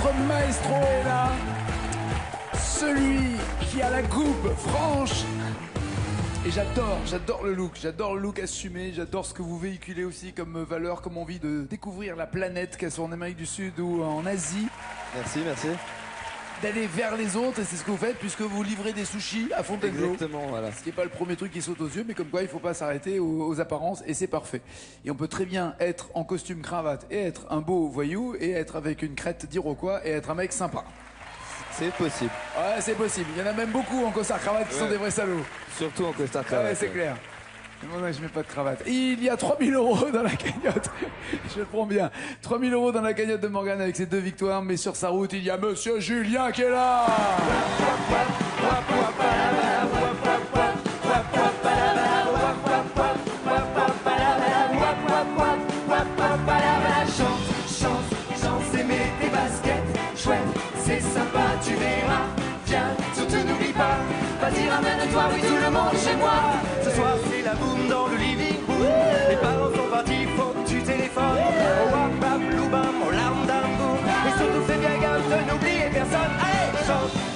Notre maestro est là. Celui qui a la coupe franche. Et j'adore le look assumé, j'adore ce que vous véhiculez aussi comme valeur, comme envie de découvrir la planète, qu'elle soit en Amérique du Sud ou en Asie. Merci. D'aller vers les autres, et c'est ce que vous faites puisque vous livrez des sushis à Fontainebleau. Exactement, voilà. Ce qui n'est pas le premier truc qui saute aux yeux, mais comme quoi il ne faut pas s'arrêter aux apparences, et c'est parfait. Et on peut très bien être en costume cravate et être un beau voyou, et être avec une crête d'Iroquois et être un mec sympa. C'est possible. Ouais, c'est possible. Il y en a même beaucoup en costard cravate qui sont des vrais salauds. Surtout en costard cravate. Ouais, c'est clair. Moi, je mets pas de cravate. Il y a 3 000 € dans la cagnotte. Je le prends bien. 3 000 € dans la cagnotte de Morgane avec ses 2 victoires. Mais sur sa route, il y a Monsieur Julien qui est là. Chante, c'est mets tes baskets. Chouette, c'est sympa, tu verras. Viens, surtout n'oublie pas. Vas-y, ramène-toi, oui, tout le monde chez moi. Ce soir, c'est la boum dans le living room. Les parents sont partis, faut que tu téléphones. Oh, wap, wap, loubam, oh, lam, dam, boum. Et surtout, fais bien gaffe de n'oublier personne. Allez,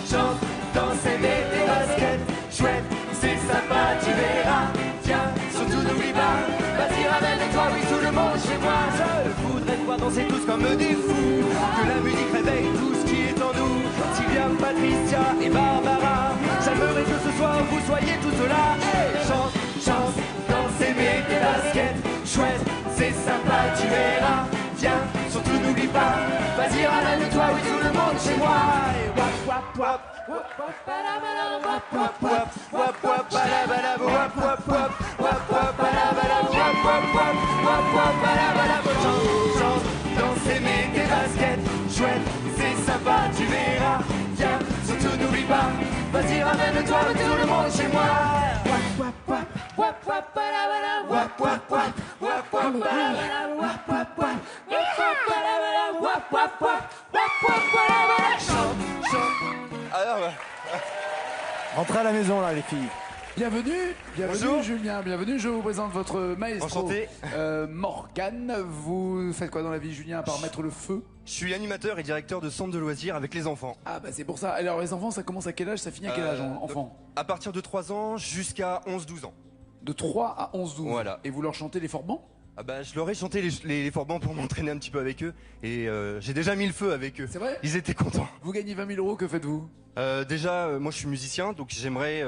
chante, danse et mets tes baskets. Chouette, c'est sympa, tu verras. Tiens, surtout n'oublie pas. Vas-y, ramène-toi, oui, tout le monde chez moi. Je voudrais te voir danser tous comme des fous. Que la musique réveille tout ce qui est en nous. Sylvia, Patricia et Barbara. J'aimerais que ce soir vous soyez tous là. Hey, chante, dansez, mets tes baskets. Chouette, c'est sympa, tu verras. Viens, surtout n'oublie pas. Vas-y, ramène-toi, oui, tout le monde chez moi. Et wap, wap, wap. Wap, wap, balabala, wap, wap, wap. Wap, wap, balabala, wap, wap, wap. Wap, wap, balabala, wap, wap, wap. Wap, wap, balabala, chante, dansez, mets tes baskets. Chouette, c'est sympa, tu verras. Viens, surtout n'oublie pas. Vas-y, ramène-toi, tout le monde chez moi. Wap, wap, wap. Wap, wap, balabala, wap, wap, wap. Wap, wap, balabala, wap, wap, wap. Wap, wap, balabala, wap, wap, wap. Wap, wap, balabala, chante. Alors, Rentrez à la maison là, les filles. Bienvenue Bonjour. Julien, bienvenue. Je vous présente votre maestro. Enchanté. Morgane. Vous faites quoi dans la vie, Julien, à part mettre le feu? Je suis animateur et directeur de centre de loisirs avec les enfants. Ah bah c'est pour ça. Alors les enfants, ça commence à quel âge? Ça finit à quel âge, enfant? À partir de 3 ans jusqu'à 11-12 ans. De 3 à 11-12. Voilà. Et vous leur chantez les forbans? Ah bah, je leur ai chanté les forbans pour m'entraîner un petit peu avec eux. Et j'ai déjà mis le feu avec eux. C'est vrai? Ils étaient contents. Vous gagnez 20 000 €, que faites-vous? Déjà, moi je suis musicien, donc j'aimerais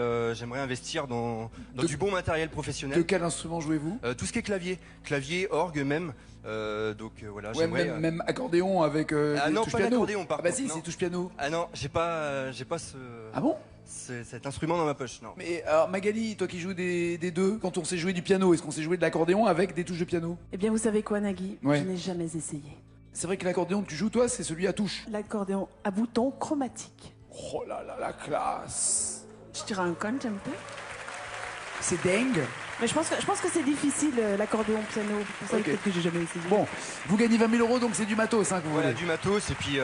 investir dans du bon matériel professionnel. De quel instrument jouez-vous? Tout ce qui est clavier, orgue même. Voilà, Ouais, j'aimerais. même accordéon avec Ah des non, touches pas piano. l'accordéon par Ah bah contre, si, non. c'est touche piano. Ah non, j'ai pas ce. Ah bon? Cet instrument dans ma poche, non. Mais alors Magali, toi qui joues des deux, quand on sait jouer du piano, est-ce qu'on sait jouer de l'accordéon avec des touches de piano? Eh bien, vous savez quoi, Nagui? Ouais. Je n'ai jamais essayé. C'est vrai que l'accordéon que tu joues, toi, c'est celui à touche. L'accordéon à bouton chromatique. Oh là là, la classe. Je dirais un conte un peu. C'est dingue. Mais je pense que c'est difficile, l'accordéon piano. Pour ça, Ok. peut-être que j'ai jamais essayé. Bon, vous gagnez 20 000 €, donc c'est du matos, hein, que vous Voilà, voulez. du matos et puis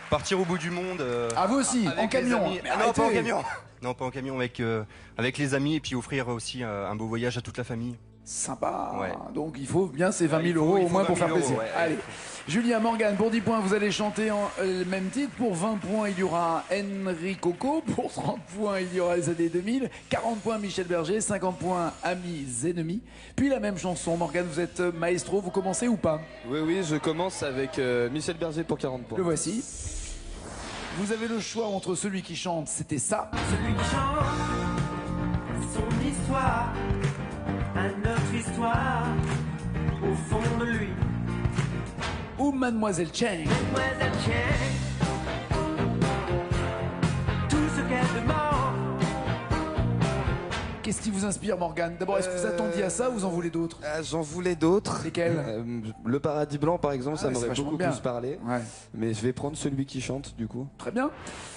partir au bout du monde. Ah, vous aussi, avec en les camion. amis. Mais Ah non, pas en arrêtez. camion. Non, pas en camion, avec les amis et puis offrir aussi un beau voyage à toute la famille. Sympa. Ouais. Donc il faut bien ces 20 000 il faut- € il au faut moins 20 pour 000 faire plaisir. €, ouais. Allez. Julien, Morgane, pour 10 points, vous allez chanter en même titre. Pour 20 points, il y aura Henri Coco. Pour 30 points, il y aura les années 2000. 40 points, Michel Berger. 50 points, Amis Ennemis. Puis la même chanson. Morgane, vous êtes maestro. Vous commencez ou pas? oui, je commence avec Michel Berger pour 40 points. Le voici. Vous avez le choix entre celui qui chante, c'était ça. Celui qui chante son histoire, à notre histoire, au fond de lui. Ou Mademoiselle Cheng. Mademoiselle Cheng, tout ce qu'elle demande. Qu'est-ce qui vous inspire, Morgane? D'abord, est-ce que vous attendiez à ça ou vous en voulez d'autres? J'en voulais d'autres. Lesquels? Le Paradis Blanc, par exemple, Ah ça ouais, c'est m'aurait vachement beaucoup bien. plus parlé. Ouais. Mais je vais prendre celui qui chante, du coup. Très bien.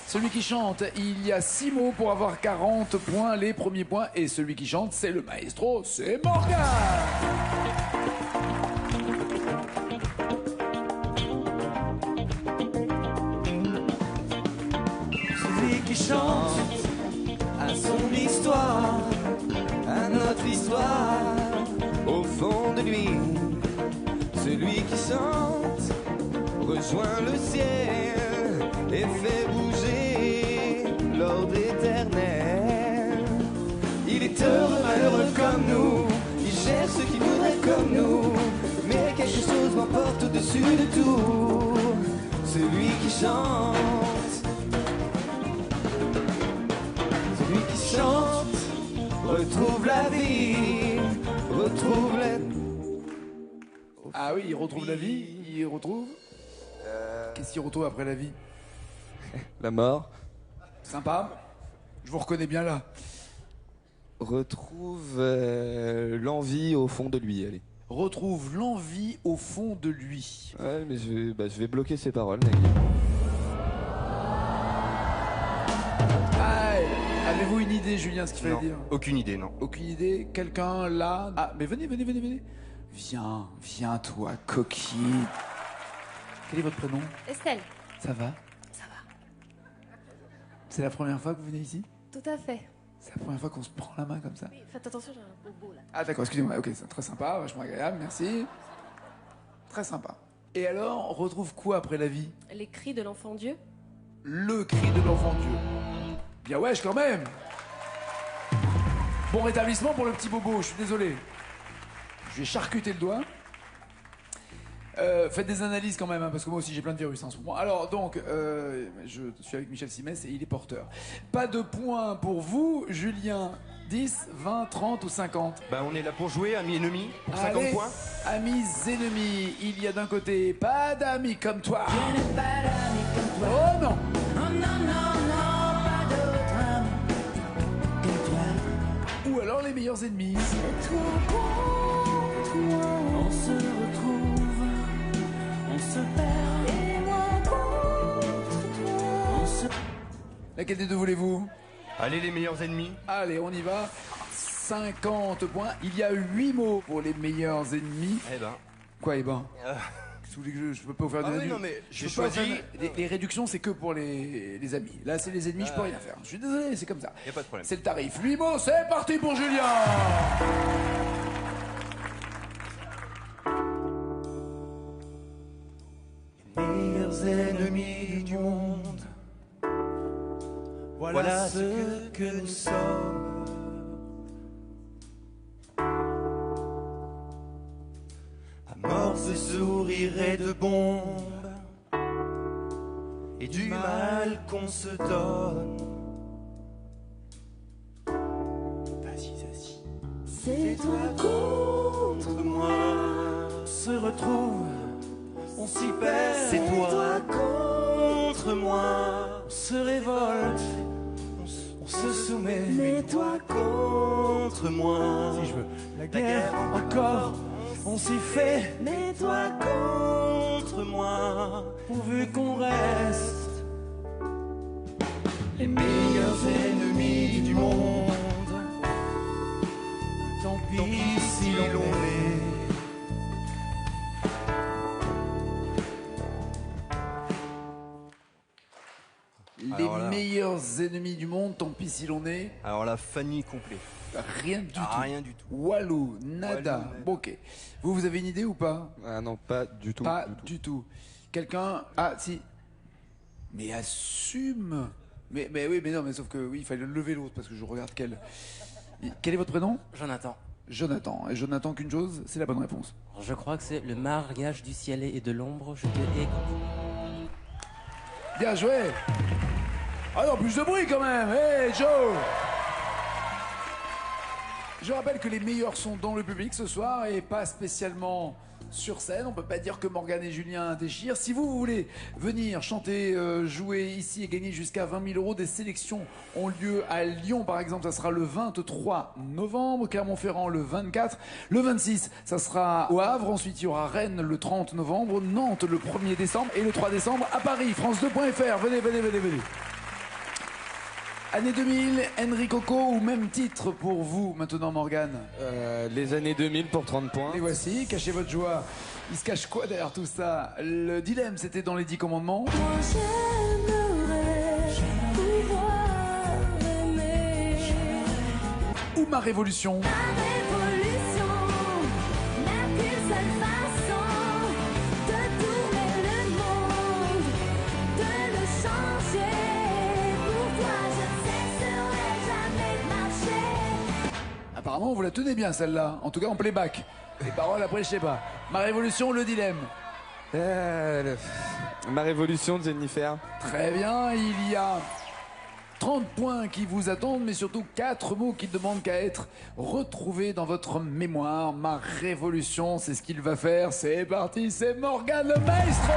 Celui qui chante, il y a 6 mots pour avoir 40 points, les premiers points. Et celui qui chante, c'est le maestro, c'est Morgane. Celui qui chante à son histoire, à notre histoire, Au fond de lui, celui qui chante rejoint le ciel. et fait bouger l'ordre éternel. Il est heureux, malheureux comme nous, il cherche ceux qui voudraient comme nous, mais quelque chose m'emporte au-dessus de tout, celui qui chante, celui qui chante, retrouve la vie, retrouve la... Ah oui, il retrouve la vie, il retrouve... Qu'est-ce qu'il retrouve après la vie? La mort. Sympa. Je vous reconnais bien là. Retrouve l'envie au fond de lui, allez. Retrouve l'envie au fond de lui. Ouais, mais je vais bloquer ses paroles, Nagui. Ah, avez-vous une idée, Julien, ce qu'il fallait Non, dire? aucune idée, non. Aucune idée? Quelqu'un là? Ah, mais venez. Viens, toi, coquille. Quel est votre prénom? Estelle, Ça va? ça va. C'est la première fois que vous venez ici? Tout à fait. C'est la première fois qu'on se prend la main comme ça? Oui, faites attention, j'ai un bobo là. Ah d'accord, excusez-moi, ok, c'est très sympa, vachement agréable, merci. Très sympa. Et alors, on retrouve quoi après la vie? Les cris de l'enfant Dieu. Le cri de l'enfant Dieu. Bien wesh quand même. Bon rétablissement pour le petit bobo, je suis désolé. Je vais charcuter le doigt. Faites des analyses quand même, hein, parce que moi aussi j'ai plein de virus en ce moment. Alors donc, je suis avec Michel Simès et il est porteur. Pas de points pour vous, Julien. 10, 20, 30 ou 50? Bah, on est là pour jouer, amis ennemis, pour 50 Allez, points. amis ennemis, il y a d'un côté pas d'amis comme toi. Oh non. Ou alors les meilleurs ennemis. On se retrouve, on se perd, et moi contre toi. On se... Laquelle des deux voulez-vous? Allez, les meilleurs ennemis. Allez, on y va. 50 points. Il y a 8 mots pour les meilleurs ennemis. Eh ben. Quoi, eh ben? Si vous voulez que je peux pas vous faire Ah des oui, réductions. non, mais j'ai Je peux pas choisi. faire- Les réductions, c'est que pour les amis. Là, c'est les ennemis, je peux rien faire. Je suis désolé, c'est comme ça. Y a pas de problème. C'est le tarif. 8 mots, c'est parti pour Julien. Meilleurs ennemis du monde, voilà ce que nous sommes. À mort de sourires et de bombes, et du mal qu'on se donne. Vas-y. C'est toi contre moi, on se retrouve. On s'y perd, c'est toi contre moi. On se révolte, on se soumet, mais toi contre moi. Si je veux la guerre encore, on s'y fait, mais toi contre moi. Pourvu qu'on reste les meilleurs ennemis du monde. Tant pis si l'on est. Les Alors là. meilleurs ennemis du monde, tant pis si l'on est. Alors là, Fanny complet. Rien du tout. Rien du tout. Walou, nada. Walou, nada. Bon, ok. Vous avez une idée ou pas? Ah non, pas du tout. Pas du tout. du tout. Quelqu'un. Ah, si. Mais assume. Mais oui, mais non, mais sauf que oui, il fallait lever l'autre parce que je regarde quel. Quel est votre prénom? Jonathan. Jonathan. Et Jonathan, qu'une chose, c'est la bonne réponse. Je crois que c'est le mariage du ciel et de l'ombre. Je te hais. Bien joué. Ah non, plus de bruit quand même. Hey, Joe. Je rappelle que les meilleurs sont dans le public ce soir et pas spécialement sur scène. On peut pas dire que Morgane et Julien déchirent. Si vous voulez venir chanter, jouer ici et gagner jusqu'à 20 000 €, des sélections ont lieu à Lyon par exemple. Ça sera le 23 novembre, Clermont-Ferrand le 24, le 26 ça sera au Havre. Ensuite il y aura Rennes le 30 novembre, Nantes le 1er décembre et le 3 décembre à Paris. France2.fr. Venez. Année 2000, Henry Coco ou même titre pour vous maintenant, Morgane? Les années 2000 pour 30 points. Et voici, cachez votre joie. Il se cache quoi derrière tout ça? Le dilemme, c'était dans les 10 commandements. Moi j'aimerais pouvoir aimer. Ou ma révolution. La révolution n'a qu'une seule façon de tourner le monde, de le changer. Apparemment, vous la tenez bien celle-là. En tout cas, en playback. Les paroles, après, je sais pas. Ma révolution, le dilemme. Ma révolution de Jennifer. Très bien, il y a 30 points qui vous attendent, mais surtout 4 mots qui ne demandent qu'à être retrouvés dans votre mémoire. Ma révolution, c'est ce qu'il va faire. C'est parti, c'est Morgane le maestro.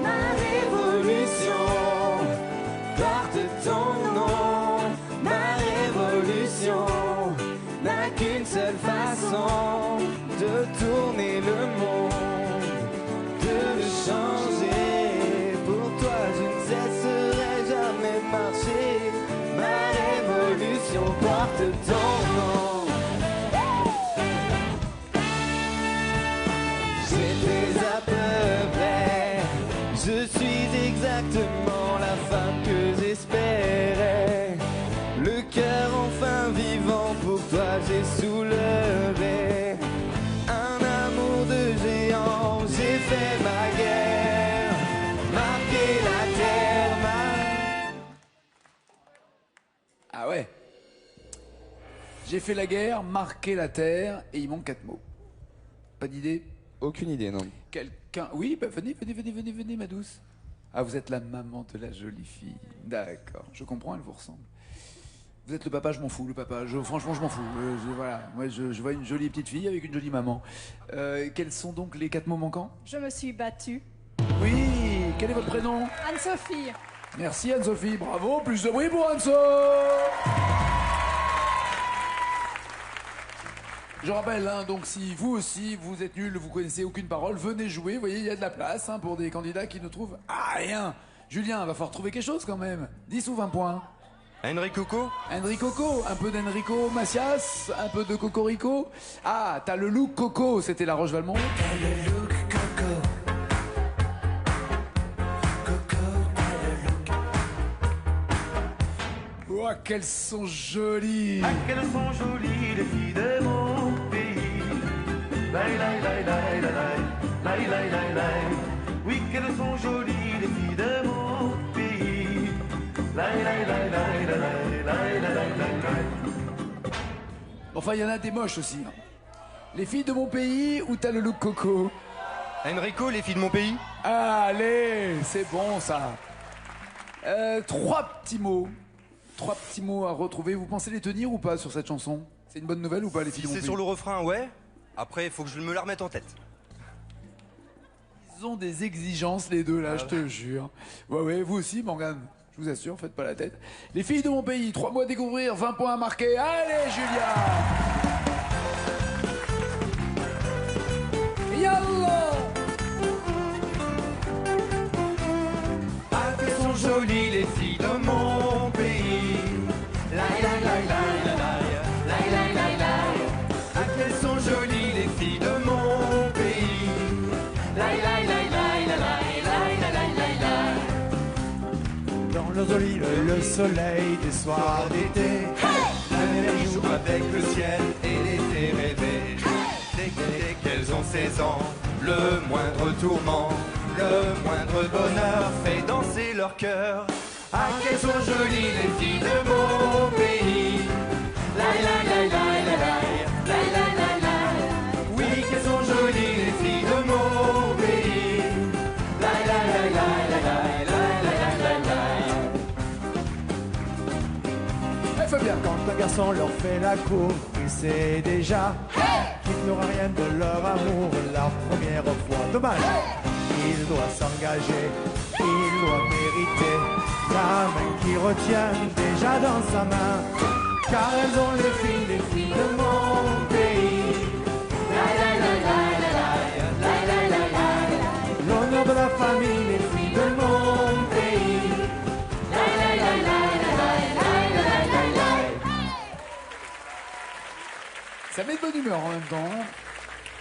Ma révolution porte ton nom. Ma révolution n'a qu'une seule façon de tourner le monde, de le changer. Pour toi, je ne cesserai jamais de marcher. Ma révolution porte ton nom. J'étais à peu près, je suis exactement la femme que j'espérais. Le cœur enfin vivant, pour toi j'ai soulevé un amour de géant. J'ai fait ma guerre, marqué la terre, Ah ouais. J'ai fait la guerre, marqué la terre, et il manque 4 mots. Pas d'idée? Aucune idée, non. Quelqu'un... Oui, bah venez, ma douce. Ah, vous êtes la maman de la jolie fille. D'accord, je comprends, elle vous ressemble. Vous êtes le papa, je m'en fous, le papa. Franchement, je m'en fous. Voilà, moi, je vois une jolie petite fille avec une jolie maman. Quels sont donc les 4 mots manquants? Je me suis battue. Oui, quel est votre prénom? Anne-Sophie. Merci Anne-Sophie, bravo, plus de bruit pour Anne-So. Je rappelle, hein, donc si vous aussi, vous êtes nul, vous connaissez aucune parole, venez jouer, vous voyez, il y a de la place hein, pour des candidats qui ne trouvent rien. Julien, va falloir trouver quelque chose quand même. 10 ou 20 points. Enrico. Enrico, un peu d'Enrico Macias, un peu de Cocorico. Ah, t'as le look Coco, c'était La Roche-Valmont. T'as le look Coco. Coco, t'as le look. Oh, qu'elles sont jolies. Ah, qu'elles sont jolies les filles de mon pays. Laï, laï, laï, laï, laï, laï, laï, laï, laï. Oui, qu'elles sont jolies les filles de mon pays. Laï, laï, laï, laï, laï, laï, laï, laï, laï. Enfin, il y en a des moches aussi. Hein. Les filles de mon pays ou t'as le look Coco? Enrico, les filles de mon pays. Allez, c'est bon ça. 3 petits mots. 3 petits mots à retrouver. Vous pensez les tenir ou pas sur cette chanson? C'est une bonne nouvelle ou pas, les filles Si de mon c'est pays? sur le refrain, ouais. Après, il faut que je me la remette en tête. Ils ont des exigences, les deux, là, je te jure. Ouais, vous aussi, Morgane. Je vous assure, faites pas la tête. Les filles de mon pays, 3 mots à découvrir, 20 points à marquer. Allez, Julia! Yallah! Ah, qu'elles sont jolies les filles de mon pays. Laï, laï, laï, laï, laï, laï, laï, laï, laï. Ah, qu'elles sont jolies les filles de mon pays. Laï, laï, laï, laï, laï, laï, laï, laï, laï, laï. Dans leurs olives, le soleil des soirs d'été. La mer joue avec le ciel et l'été rêvé. Dès qu'elles ont 16 ans, le moindre tourment, le moindre bonheur fait danser leur cœur. Ah, qu'elles sont jolies les filles de mon pays. Laï, laï, laï, laï, laï, laï, laï, laï, laï, laï. Oui, qu'elles sont jolies les filles de mon pays. Laï, laï, laï, laï, laï, laï, laï, laï, laï, laï. Elle fait bien. Quand un garçon leur fait la cour, il sait déjà qu'il n'aura rien de leur amour la première fois. Dommage. Il doit s'engager, il doit mériter la main qu'il retient déjà dans sa main. Car elles ont les filles de mon pays. Laï, laï, laï, laï, laï, laï, laï, laï, laï, laï. L'honneur de la famille, les filles de mon pays. Laï, laï, laï, laï, laï, laï, laï, laï, laï. Ça met de bonne humeur en même temps.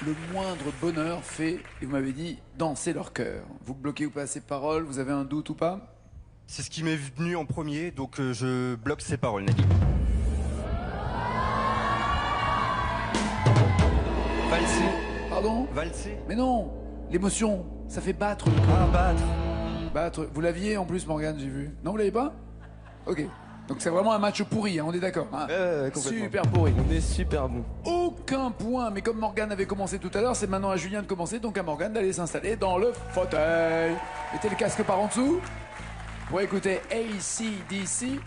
Le moindre bonheur fait, et vous m'avez dit, danser leur cœur. Vous bloquez ou pas ces paroles? Vous avez un doute ou pas? C'est ce qui m'est venu en premier, donc je bloque ces paroles, Nagui. Valser. Pardon? Valser. Mais non, l'émotion. Ça fait battre le cœur. Ah, battre. Battre. Vous l'aviez en plus, Morgane, j'ai vu. Non, vous l'avez pas? Ok. Donc c'est vraiment un match pourri, hein, on est d'accord. Hein. Complètement. Super pourri. On est super bon. Aucun point, mais comme Morgane avait commencé tout à l'heure, c'est maintenant à Julien de commencer, donc à Morgane d'aller s'installer dans le fauteuil. Mettez le casque par en dessous pour écouter AC/DC.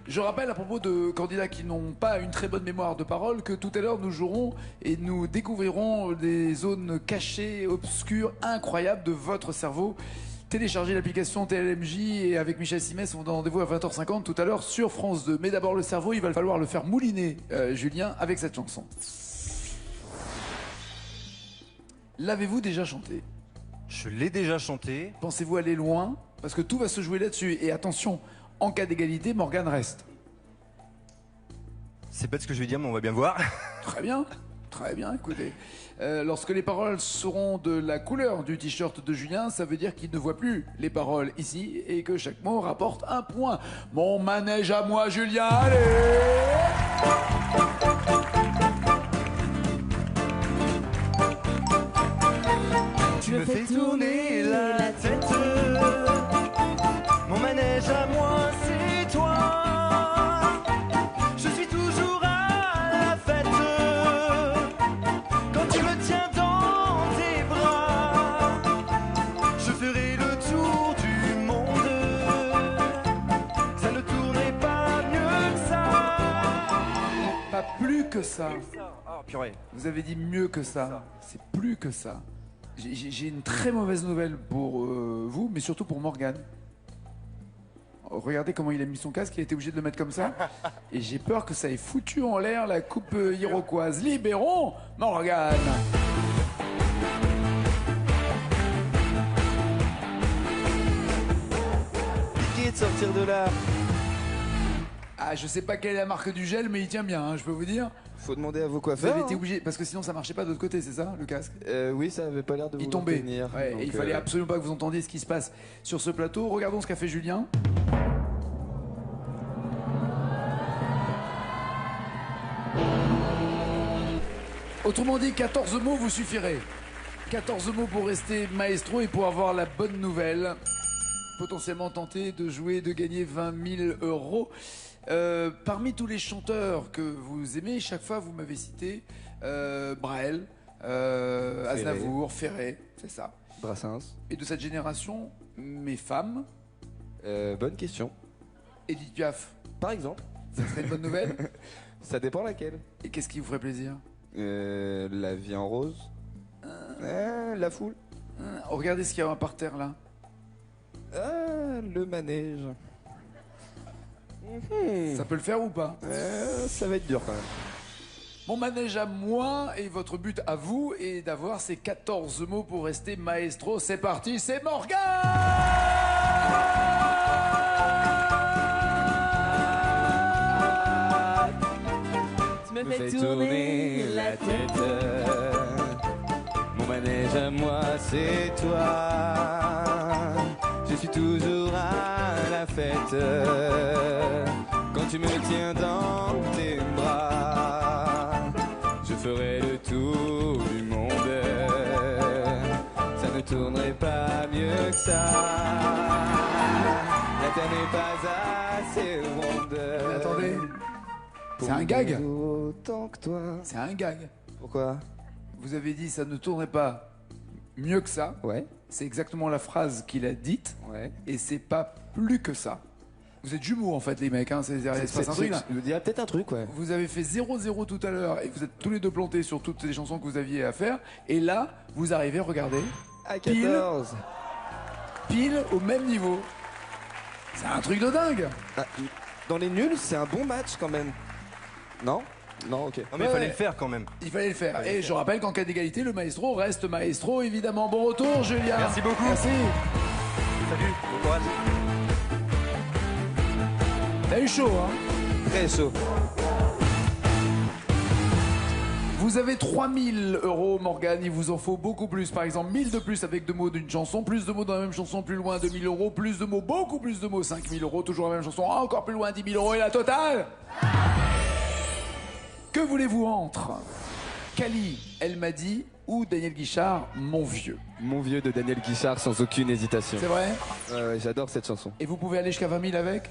Je rappelle à propos de candidats qui n'ont pas une très bonne mémoire de parole que tout à l'heure nous jouerons et nous découvrirons des zones cachées, obscures, incroyables de votre cerveau. Téléchargez l'application TLMJ et avec Michel Simès, on a rendez-vous à 20h50 tout à l'heure sur France 2. Mais d'abord le cerveau, il va falloir le faire mouliner, Julien, avec cette chanson. L'avez-vous déjà chanté? Je l'ai déjà chanté. Pensez-vous aller loin? Parce que tout va se jouer là-dessus. Et attention, en cas d'égalité, Morgane reste. C'est pas ce que je vais dire, mais on va bien voir. Très bien, écoutez. Lorsque les paroles seront de la couleur du t-shirt de Julien, ça veut dire qu'il ne voit plus les paroles ici et que chaque mot rapporte un point. Mon manège à moi, Julien, allez! Tu me fais tourner la tête. Mon manège à moi, c'est toi. Je suis toujours à la fête. Quand tu me tiens dans tes bras, je ferai le tour du monde. Ça ne tournerait pas mieux que ça. Pas plus que ça. Ah, purée. Vous avez dit mieux que ça. C'est plus que ça. J'ai une très mauvaise nouvelle pour vous, mais surtout pour Morgane. Regardez comment il a mis son casque, il a été obligé de le mettre comme ça. Et j'ai peur que ça ait foutu en l'air la coupe iroquoise. Libérons Morgane. Piqué de sortir de là. Ah, je sais pas quelle est la marque du gel, mais il tient bien, hein, je peux vous dire. Faut demander à vos Vous coiffeurs. avez été obligé, parce que sinon ça marchait pas de l'autre côté, c'est ça, le casque? Oui, ça avait pas l'air de vous Il tombait. tenir. Ouais, Donc, et il fallait absolument pas que vous entendiez ce qui se passe sur ce plateau. Regardons ce qu'a fait Julien. Autrement dit, 14 mots vous suffiraient. 14 mots pour rester maestro et pour avoir la bonne nouvelle. Potentiellement tenter de jouer, de gagner 20 000 euros. Parmi tous les chanteurs que vous aimez, chaque fois vous m'avez cité Brel, Aznavour, Ferré, c'est ça. Brassens. Et de cette génération, mes femmes, Bonne question. Edith Piaf, Par exemple, ça serait une bonne nouvelle. ça dépend laquelle. Et qu'est-ce qui vous ferait plaisir? La vie en rose. La foule. Regardez ce qu'il y a par terre là. Le manège. Ça peut le faire ou pas? Ça va être dur quand même. Mon manège à moi et votre but à vous est d'avoir ces 14 mots pour rester maestro. C'est parti, c'est Morgane! Tu me fais tourner la tête. Mon manège à moi, c'est toi. Je suis toujours à la fête. Quand tu me tiens dans tes bras, je ferai le tour du monde. Ça ne tournerait pas mieux que ça. La terre n'est pas assez ronde. Mais attendez, c'est un gag. Autant que toi. C'est un gag. Pourquoi? Vous avez dit ça ne tournerait pas mieux que ça. Ouais. C'est exactement la phrase qu'il a dite. Ouais. Et c'est pas plus que ça. Vous êtes jumeaux en fait les mecs, hein. Il se passe un truc là. Il y a peut-être un truc, ouais. Vous avez fait 0-0 tout à l'heure et vous êtes tous les deux plantés sur toutes les chansons que vous aviez à faire. Et là, vous arrivez, regardez, À 14. pile au même niveau. C'est un truc de dingue. Ah, dans les nuls, c'est un bon match quand même. Non? Non, ok. Non, mais il fallait le faire quand même. Il fallait le faire. Et je rappelle qu'en cas d'égalité, le maestro reste maestro, évidemment. Bon retour, Julien. Merci beaucoup. Merci. Salut, bon courage. T'as eu chaud, hein? Très chaud. Vous avez 3000 euros, Morgane. Il vous en faut beaucoup plus. Par exemple, 1000 de plus avec deux mots d'une chanson. Plus de mots dans la même chanson, plus loin, 2000 euros. Plus de mots, beaucoup plus de mots, 5000 euros. Toujours la même chanson, encore plus loin, 10 000 euros. Et la totale? Que voulez-vous entre Kali, elle m'a dit, ou Daniel Guichard, Mon Vieux? Mon Vieux de Daniel Guichard, sans aucune hésitation. C'est vrai? Ouais, j'adore cette chanson. Et vous pouvez aller jusqu'à 20 000 avec?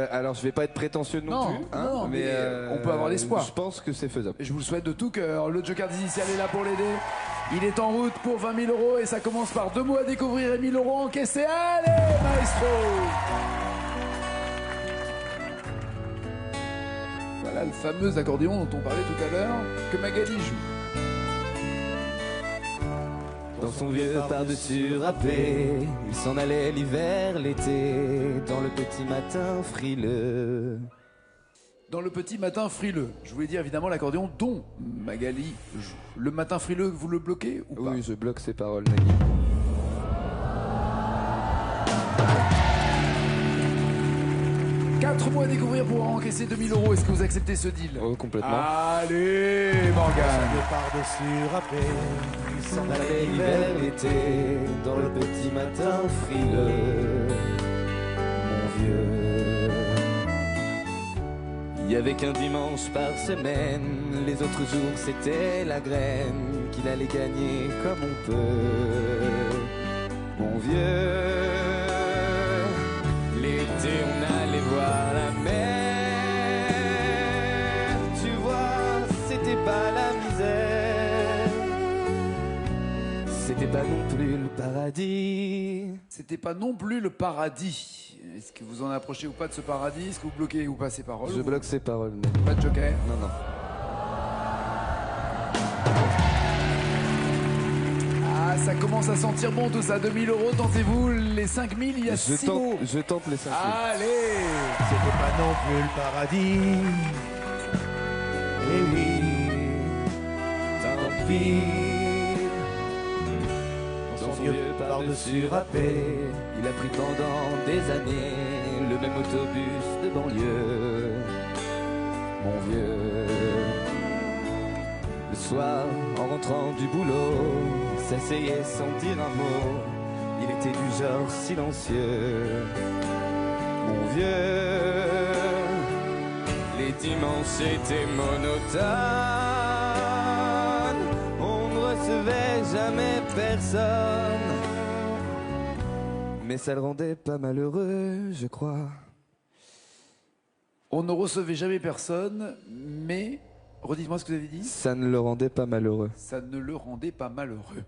Alors je vais pas être prétentieux non plus, hein, non, mais on peut avoir l'espoir. Je pense que c'est faisable. Je vous le souhaite de tout cœur. Le Joker des initiales est là pour l'aider. Il est en route pour 20 000 euros et ça commence par 2 mots à découvrir et 1 000 euros encaissés. Allez, maestro! Voilà le fameux accordéon dont on parlait tout à l'heure, que Magali joue. Dans son vieux par-dessus râpé, il s'en allait l'hiver, l'été, dans le petit matin frileux. Dans le petit matin frileux. Je voulais dire évidemment l'accordéon dont Magali joue. Le matin frileux, vous le bloquez ou pas? Oui, je bloque ces paroles, Nagui. 4 mois à découvrir pour encaisser 2 000 euros. Est-ce que vous acceptez ce deal? Oh, complètement. Allez, Morgane. Par-dessus râpé, il s'en Dans allait l'hiver, l'été, dans le petit matin frileux, mon vieux. Il y avait qu'un dimanche par semaine, les autres jours c'était la graine qu'il allait gagner comme on peut, mon vieux. L'été on allait voir la mer, tu vois, c'était pas la misère, c'était pas non plus le paradis. C'était pas non plus le paradis. Est-ce que vous en approchez ou pas de ce paradis? Est-ce que vous bloquez ou pas ces paroles? Je bloque ces paroles, Nagui. Pas de joker? Non, non. Ah, ça commence à sentir bon tout ça. 2 000 euros, tentez-vous les 5 000, il y a 6 mots. Je tente les 5 000. Allez! C'était pas non plus le paradis. Eh oui, tant pis. Dans son vieux par-dessus râpé, il a pris pendant des années le même autobus de banlieue, mon vieux. Le soir, en rentrant du boulot, il s'asseyait sans dire un mot. Il était du genre silencieux, mon vieux. Les dimanches étaient monotones, on ne recevait jamais personne, mais ça le rendait pas malheureux, je crois. On ne recevait jamais personne, mais... Redites-moi ce que vous avez dit. Ça ne le rendait pas malheureux. Ça ne le rendait pas malheureux.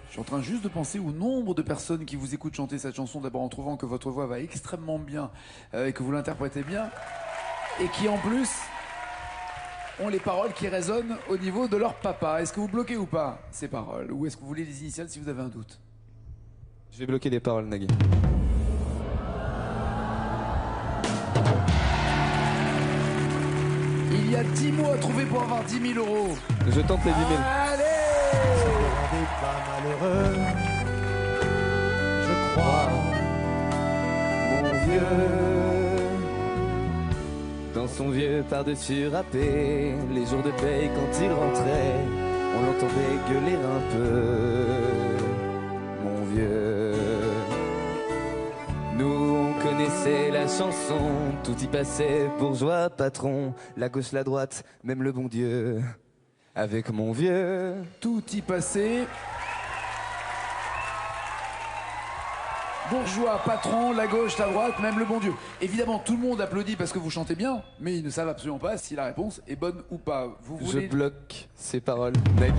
Je suis en train juste de penser au nombre de personnes qui vous écoutent chanter cette chanson, d'abord en trouvant que votre voix va extrêmement bien et que vous l'interprétez bien, et qui en plus ont les paroles qui résonnent au niveau de leur papa. Est-ce que vous bloquez ou pas ces paroles? Ou est-ce que vous voulez les initiales si vous avez un doute? Je vais bloquer les paroles, Nagui. Il y a 10 mots à trouver pour avoir 10 000 euros. Je tente les 10 000. Allez! Ça ne rendait pas malheureux, je crois, Mon vieux, dans son vieux par-dessus râpé, les jours de paye quand il rentrait, on l'entendait gueuler un peu, mon vieux. Nous on connaissait la chanson, tout y passait, bourgeois, patron, la gauche, la droite, même le bon Dieu, avec mon vieux. Tout y passait. Bourgeois, patron, la gauche, la droite, même le bon Dieu. Évidemment, tout le monde applaudit parce que vous chantez bien, mais ils ne savent absolument pas si la réponse est bonne ou pas. Vous voulez... Je bloque ces paroles, Nagui.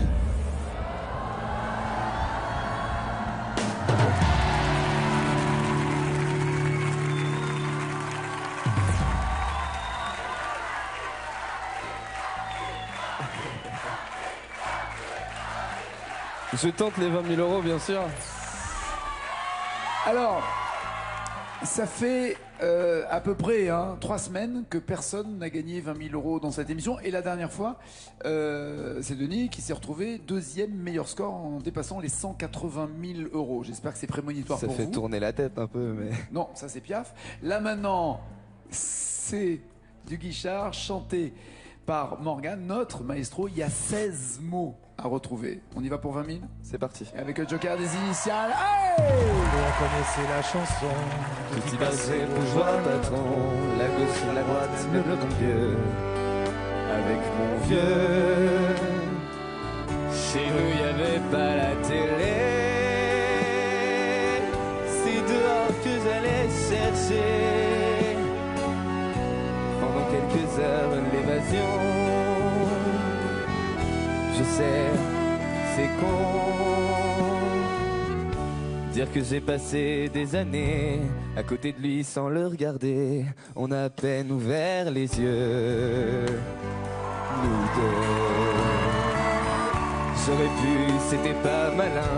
Je tente les 20 000 euros, bien sûr. Alors, ça fait à peu près 3 semaines que personne n'a gagné 20 000 euros dans cette émission. Et la dernière fois, c'est Denis qui s'est retrouvé deuxième meilleur score en dépassant les 180 000 euros. J'espère que c'est prémonitoire pour vous. Ça fait tourner la tête un peu, mais... Non, ça c'est Piaf. Là maintenant, c'est du Guichard chanté par Morgane, notre maestro. Il y a 16 mots à retrouver. On y va pour 20 000? C'est parti. Et avec le joker des initiales. Hey! on connaissait la chanson. Tout y passait, bourgeois, patron, la gauche, la droite, même le bon Dieu, avec mon vieux. Chez nous, y avait pas la télé. C'est dehors que j'allais chercher. Pendant quelques heures, l'évasion. Je sais, c'est con. Dire que j'ai passé des années à côté de lui sans le regarder. On a à peine ouvert les yeux, nous deux. J'aurais pu, c'était pas malin,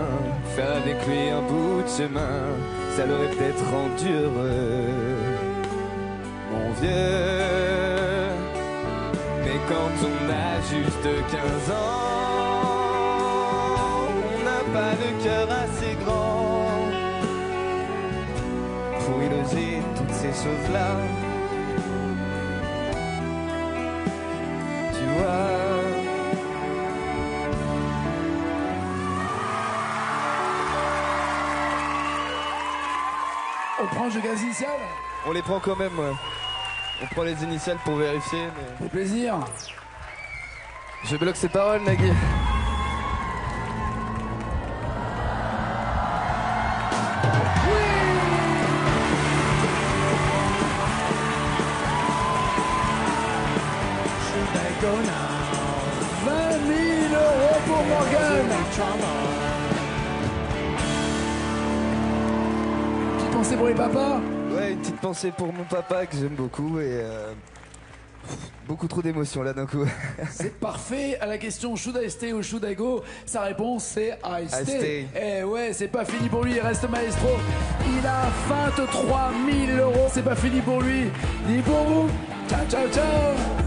faire avec lui un bout de chemin. Ça l'aurait peut-être rendu heureux, mon vieux. Mais quand on a juste 15 ans, on n'a pas le cœur assez grand pour y loger toutes ces choses-là. Tu vois. On prend le jeu gaz initial? On les prend quand même, ouais. On prend les initiales pour vérifier, mais... Fait plaisir. Je bloque ses paroles, Nagui. Should I go now? 20 000 € pour Morgan. Petite pensée pour les papas? Ouais, une petite pensée pour mon papa que j'aime beaucoup et beaucoup trop d'émotions là d'un coup. C'est parfait. À la question should I stay ou should I go, sa réponse c'est I stay. Eh ouais, c'est pas fini pour lui, il reste maestro. Il a 23 000 €. C'est pas fini pour lui, ni pour vous. Ciao, ciao, ciao.